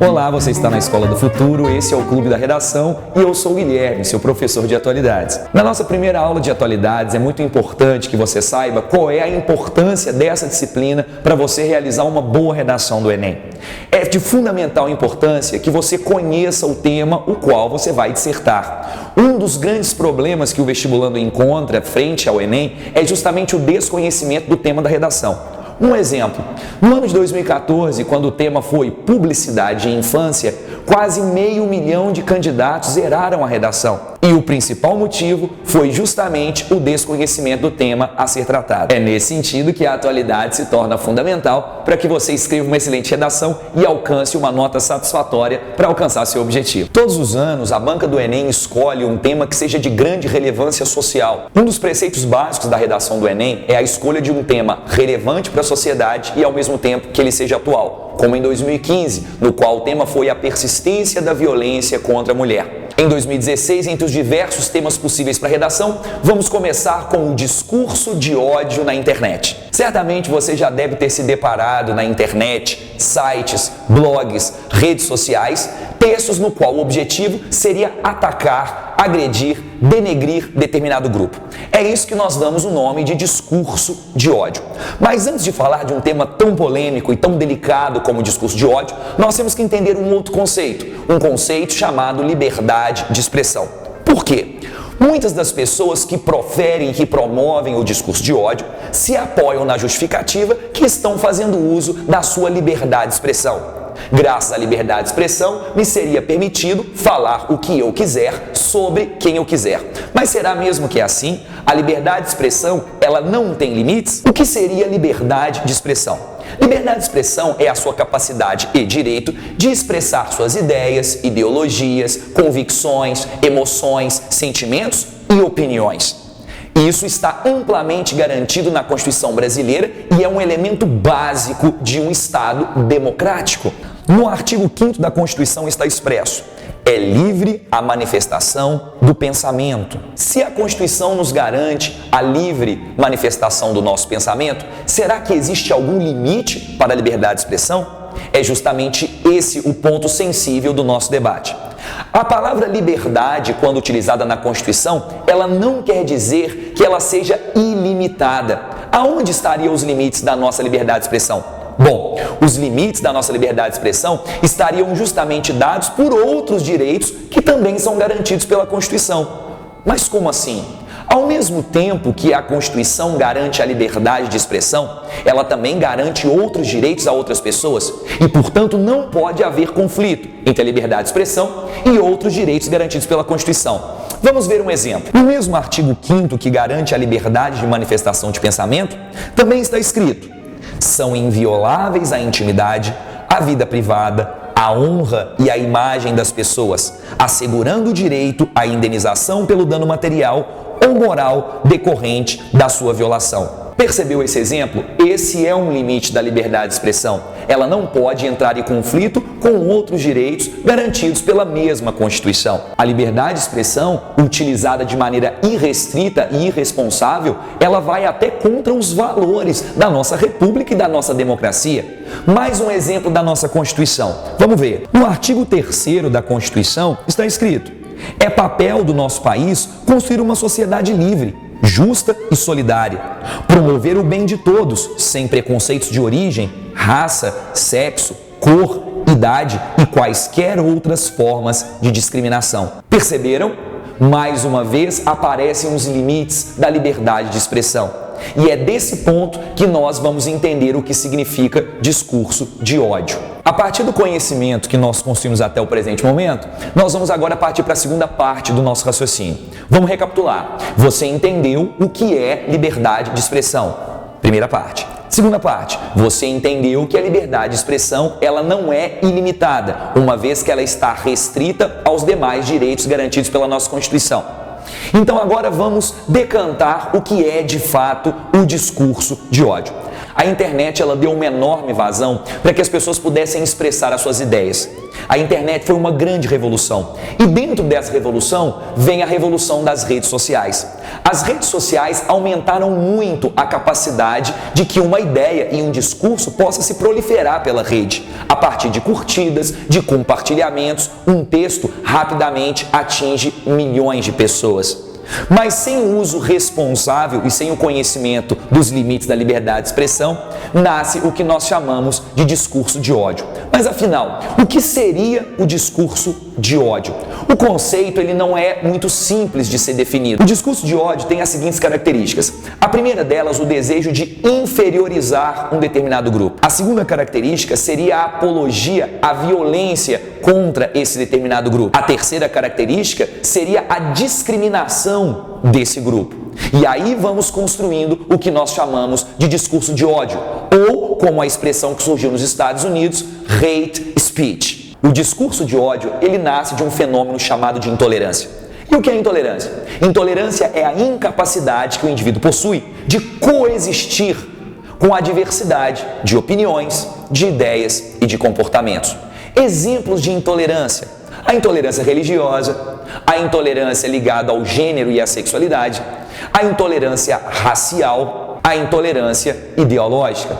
Olá, você está na Escola do Futuro, esse é o Clube da Redação e eu sou o Guilherme, seu professor de atualidades. Na nossa primeira aula de atualidades é muito importante que você saiba qual é a importância dessa disciplina para você realizar uma boa redação do Enem. É de fundamental importância que você conheça o tema o qual você vai dissertar. Um dos grandes problemas que o vestibulando encontra frente ao Enem é justamente o desconhecimento do tema da redação. Um exemplo, no ano de 2014, quando o tema foi Publicidade e Infância, quase 500 mil de candidatos zeraram a redação. E o principal motivo foi justamente o desconhecimento do tema a ser tratado. É nesse sentido que a atualidade se torna fundamental para que você escreva uma excelente redação e alcance uma nota satisfatória para alcançar seu objetivo. Todos os anos, a banca do Enem escolhe um tema que seja de grande relevância social. Um dos preceitos básicos da redação do Enem é a escolha de um tema relevante para a sociedade e ao mesmo tempo que ele seja atual, como em 2015, no qual o tema foi a persistência da violência contra a mulher. Em 2016, entre os diversos temas possíveis para redação, vamos começar com o discurso de ódio na internet. Certamente você já deve ter se deparado na internet, sites, blogs, redes sociais, textos no qual o objetivo seria atacar, agredir, denegrir determinado grupo. É isso que nós damos o nome de discurso de ódio. Mas antes de falar de um tema tão polêmico e tão delicado como o discurso de ódio, nós temos que entender um outro conceito, um conceito chamado liberdade de expressão. Por quê? Muitas das pessoas que proferem e que promovem o discurso de ódio se apoiam na justificativa que estão fazendo uso da sua liberdade de expressão. Graças à liberdade de expressão, me seria permitido falar o que eu quiser sobre quem eu quiser. Mas será mesmo que é assim? A liberdade de expressão, ela não tem limites? O que seria liberdade de expressão? Liberdade de expressão é a sua capacidade e direito de expressar suas ideias, ideologias, convicções, emoções, sentimentos e opiniões. Isso está amplamente garantido na Constituição brasileira e é um elemento básico de um Estado democrático. No artigo 5º da Constituição está expresso: é livre a manifestação do pensamento. Se a Constituição nos garante a livre manifestação do nosso pensamento, será que existe algum limite para a liberdade de expressão? É justamente esse o ponto sensível do nosso debate. A palavra liberdade, quando utilizada na Constituição, ela não quer dizer que ela seja ilimitada. Aonde estariam os limites da nossa liberdade de expressão? Bom, os limites da nossa liberdade de expressão estariam justamente dados por outros direitos que também são garantidos pela Constituição. Mas como assim? Ao mesmo tempo que a Constituição garante a liberdade de expressão, ela também garante outros direitos a outras pessoas e, portanto, não pode haver conflito entre a liberdade de expressão e outros direitos garantidos pela Constituição. Vamos ver um exemplo. No mesmo artigo 5º que garante a liberdade de manifestação de pensamento, também está escrito: são invioláveis a intimidade, a vida privada, a honra e a imagem das pessoas, assegurando o direito à indenização pelo dano material ou moral decorrente da sua violação. Percebeu esse exemplo? Esse é um limite da liberdade de expressão. Ela não pode entrar em conflito com outros direitos garantidos pela mesma Constituição. A liberdade de expressão, utilizada de maneira irrestrita e irresponsável, ela vai até contra os valores da nossa república e da nossa democracia. Mais um exemplo da nossa Constituição. Vamos ver. No artigo 3º da Constituição está escrito: é papel do nosso país construir uma sociedade livre, justa e solidária, promover o bem de todos, sem preconceitos de origem, raça, sexo, cor, idade e quaisquer outras formas de discriminação. Perceberam? Mais uma vez aparecem os limites da liberdade de expressão. E é desse ponto que nós vamos entender o que significa discurso de ódio. A partir do conhecimento que nós construímos até o presente momento, nós vamos agora partir para a segunda parte do nosso raciocínio. Vamos recapitular. Você entendeu o que é liberdade de expressão? Primeira parte. Segunda parte, você entendeu que a liberdade de expressão ela não é ilimitada, uma vez que ela está restrita aos demais direitos garantidos pela nossa Constituição. Então agora vamos decantar o que é de fato o discurso de ódio. A internet ela deu uma enorme vazão para que as pessoas pudessem expressar as suas ideias. A internet foi uma grande revolução e dentro dessa revolução vem a revolução das redes sociais. As redes sociais aumentaram muito a capacidade de que uma ideia e um discurso possa se proliferar pela rede. A partir de curtidas, de compartilhamentos, um texto rapidamente atinge milhões de pessoas. Mas sem o uso responsável e sem o conhecimento dos limites da liberdade de expressão, nasce o que nós chamamos de discurso de ódio. Mas afinal, o que seria o discurso de ódio? O conceito ele não é muito simples de ser definido. O discurso de ódio tem as seguintes características. A primeira delas, o desejo de inferiorizar um determinado grupo. A segunda característica seria a apologia à violência contra esse determinado grupo. A terceira característica seria a discriminação desse grupo. E aí vamos construindo o que nós chamamos de discurso de ódio, ou como a expressão que surgiu nos Estados Unidos, hate speech. O discurso de ódio, ele nasce de um fenômeno chamado de intolerância. E o que é intolerância? Intolerância é a incapacidade que o indivíduo possui de coexistir com a diversidade de opiniões, de ideias e de comportamentos. Exemplos de intolerância: a intolerância religiosa, a intolerância ligada ao gênero e à sexualidade, a intolerância racial, a intolerância ideológica.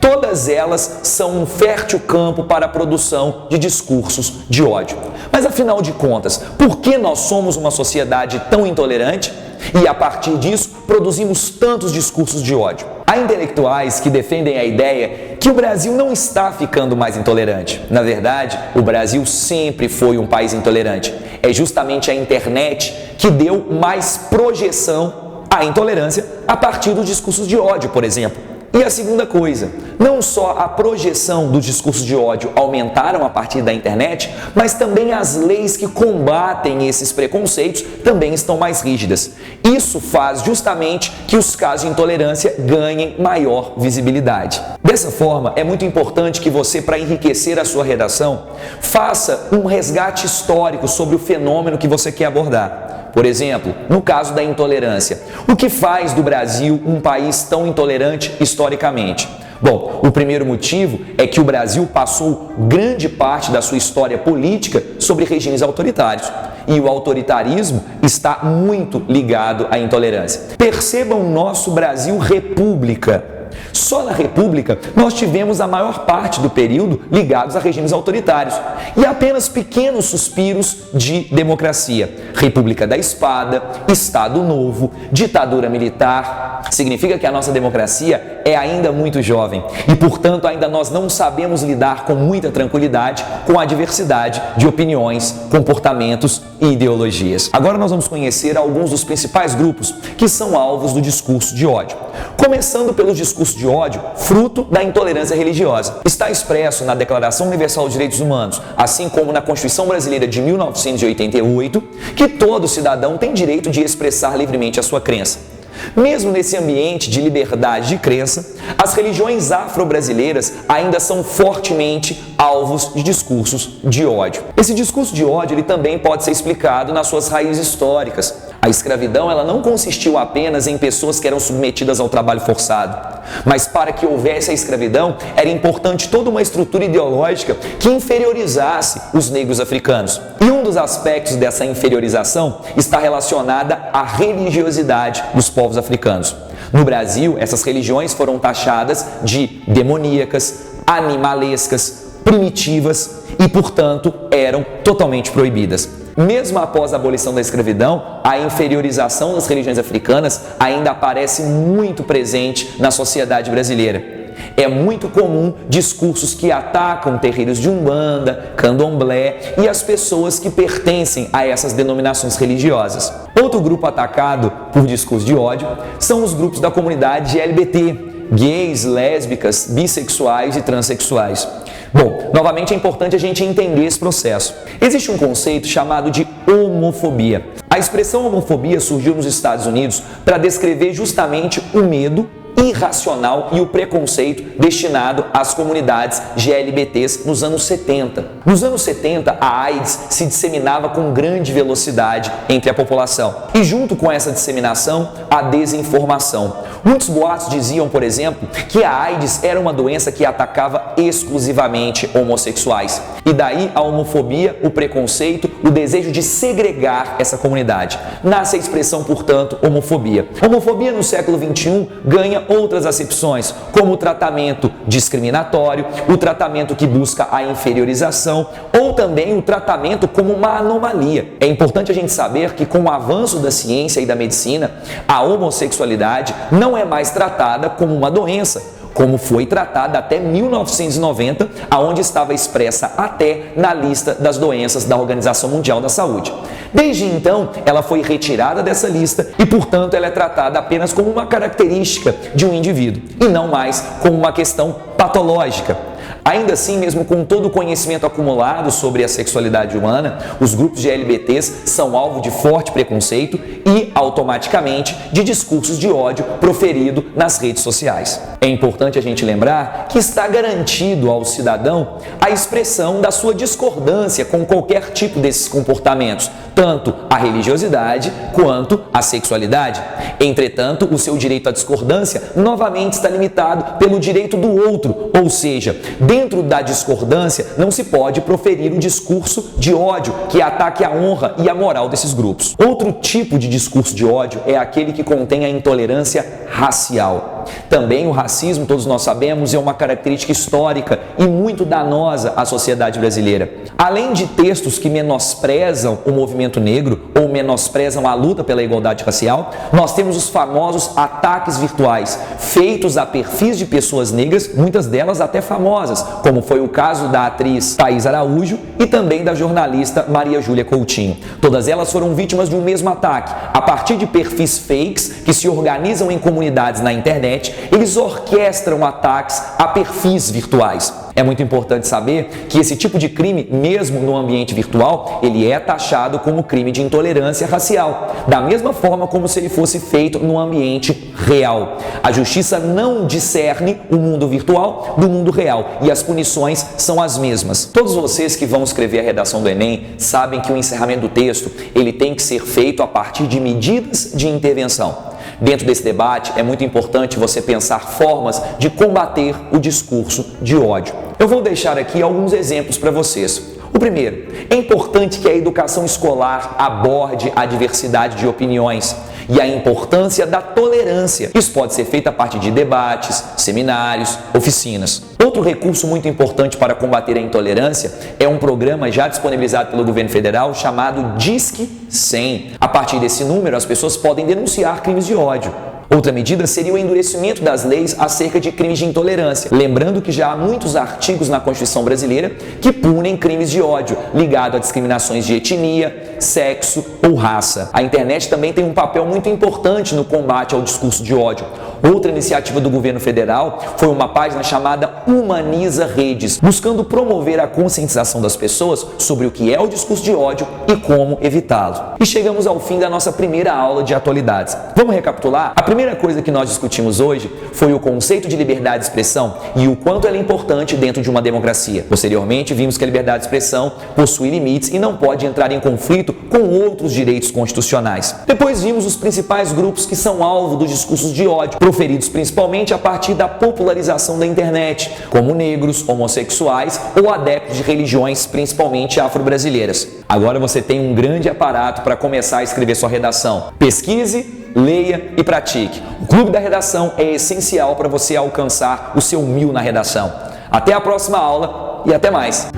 Todas elas são um fértil campo para a produção de discursos de ódio. Mas afinal de contas, por que nós somos uma sociedade tão intolerante e a partir disso produzimos tantos discursos de ódio? Há intelectuais que defendem a ideia que o Brasil não está ficando mais intolerante. Na verdade, o Brasil sempre foi um país intolerante. É justamente a internet que deu mais projeção à intolerância a partir dos discursos de ódio, por exemplo. E a segunda coisa, não só a projeção dos discursos de ódio aumentaram a partir da internet, mas também as leis que combatem esses preconceitos também estão mais rígidas. Isso faz justamente que os casos de intolerância ganhem maior visibilidade. Dessa forma, é muito importante que você, para enriquecer a sua redação, faça um resgate histórico sobre o fenômeno que você quer abordar. Por exemplo, no caso da intolerância, o que faz do Brasil um país tão intolerante historicamente? Bom, o primeiro motivo é que o Brasil passou grande parte da sua história política sobre regimes autoritários. E o autoritarismo está muito ligado à intolerância. Percebam o nosso Brasil república. Só na República nós tivemos a maior parte do período ligados a regimes autoritários e apenas pequenos suspiros de democracia. República da Espada, Estado Novo, ditadura militar. Significa que a nossa democracia é ainda muito jovem e, portanto, ainda nós não sabemos lidar com muita tranquilidade com a diversidade de opiniões, comportamentos e ideologias. Agora nós vamos conhecer alguns dos principais grupos que são alvos do discurso de ódio. Começando pelo discurso de ódio, fruto da intolerância religiosa. Está expresso na Declaração Universal dos Direitos Humanos, assim como na Constituição Brasileira de 1988, que todo cidadão tem direito de expressar livremente a sua crença. Mesmo nesse ambiente de liberdade de crença, as religiões afro-brasileiras ainda são fortemente alvos de discursos de ódio. Esse discurso de ódio ele também pode ser explicado nas suas raízes históricas. A escravidão ela não consistiu apenas em pessoas que eram submetidas ao trabalho forçado, mas para que houvesse a escravidão era importante toda uma estrutura ideológica que inferiorizasse os negros africanos. E um dos aspectos dessa inferiorização está relacionada à religiosidade dos povos africanos. No Brasil, essas religiões foram taxadas de demoníacas, animalescas, primitivas e, portanto, eram totalmente proibidas. Mesmo após a abolição da escravidão, a inferiorização das religiões africanas ainda aparece muito presente na sociedade brasileira. É muito comum discursos que atacam terreiros de Umbanda, Candomblé e as pessoas que pertencem a essas denominações religiosas. Outro grupo atacado por discurso de ódio são os grupos da comunidade LGBT, gays, lésbicas, bissexuais e transexuais. Bom, novamente é importante a gente entender esse processo. Existe um conceito chamado de homofobia. A expressão homofobia surgiu nos Estados Unidos para descrever justamente o medo irracional e o preconceito destinado às comunidades GLBTs nos anos 70. Nos anos 70, a AIDS se disseminava com grande velocidade entre a população e junto com essa disseminação, a desinformação. Muitos boatos diziam, por exemplo, que a AIDS era uma doença que atacava exclusivamente homossexuais. E daí a homofobia, o preconceito, o desejo de segregar essa comunidade. Nasce a expressão, portanto, homofobia. Homofobia no século XXI ganha outras acepções, como o tratamento discriminatório, o tratamento que busca a inferiorização ou também o tratamento como uma anomalia. É importante a gente saber que com o avanço da ciência e da medicina, a homossexualidade não é mais tratada como uma doença, como foi tratada até 1990, aonde estava expressa até na lista das doenças da Organização Mundial da Saúde. Desde então, ela foi retirada dessa lista e, portanto, ela é tratada apenas como uma característica de um indivíduo e não mais como uma questão patológica. Ainda assim, mesmo com todo o conhecimento acumulado sobre a sexualidade humana, os grupos de LGBTs são alvo de forte preconceito e, automaticamente, de discursos de ódio proferido nas redes sociais. É importante a gente lembrar que está garantido ao cidadão a expressão da sua discordância com qualquer tipo desses comportamentos, tanto a religiosidade quanto a sexualidade. Entretanto, o seu direito à discordância novamente está limitado pelo direito do outro, ou seja, dentro da discordância não se pode proferir um discurso de ódio que ataque a honra e a moral desses grupos. Outro tipo de discurso de ódio é aquele que contém a intolerância racial. Também o racismo, todos nós sabemos, é uma característica histórica e muito danosa à sociedade brasileira. Além de textos que menosprezam o movimento negro ou menosprezam a luta pela igualdade racial, nós temos os famosos ataques virtuais, feitos a perfis de pessoas negras, muitas delas até famosas, como foi o caso da atriz Thaís Araújo e também da jornalista Maria Júlia Coutinho. Todas elas foram vítimas de um mesmo ataque. A partir de perfis fakes que se organizam em comunidades na internet, eles orquestram ataques a perfis virtuais. É muito importante saber que esse tipo de crime, mesmo no ambiente virtual, ele é taxado como crime de intolerância racial, da mesma forma como se ele fosse feito no ambiente real. A justiça não discerne o mundo virtual do mundo real e as punições são as mesmas. Todos vocês que vão escrever a redação do Enem sabem que o encerramento do texto ele tem que ser feito a partir de medidas de intervenção. Dentro desse debate, é muito importante você pensar formas de combater o discurso de ódio. Eu vou deixar aqui alguns exemplos para vocês. O primeiro, é importante que a educação escolar aborde a diversidade de opiniões e a importância da tolerância. Isso pode ser feito a partir de debates, seminários, oficinas. Outro recurso muito importante para combater a intolerância é um programa já disponibilizado pelo governo federal chamado Disque 100. A partir desse número, as pessoas podem denunciar crimes de ódio. Outra medida seria o endurecimento das leis acerca de crimes de intolerância. Lembrando que já há muitos artigos na Constituição brasileira que punem crimes de ódio ligados a discriminações de etnia, sexo ou raça. A internet também tem um papel muito importante no combate ao discurso de ódio. Outra iniciativa do governo federal foi uma página chamada Humaniza Redes, buscando promover a conscientização das pessoas sobre o que é o discurso de ódio e como evitá-lo. E chegamos ao fim da nossa primeira aula de atualidades. Vamos recapitular? A primeira coisa que nós discutimos hoje foi o conceito de liberdade de expressão e o quanto ela é importante dentro de uma democracia. Posteriormente, vimos que a liberdade de expressão possui limites e não pode entrar em conflito com outros direitos constitucionais. Depois vimos os principais grupos que são alvo dos discursos de ódio, proferidos principalmente a partir da popularização da internet, como negros, homossexuais ou adeptos de religiões, principalmente afro-brasileiras. Agora você tem um grande aparato para começar a escrever sua redação. Pesquise, leia e pratique. O Clube da Redação é essencial para você alcançar o seu 1000 na redação. Até a próxima aula e até mais!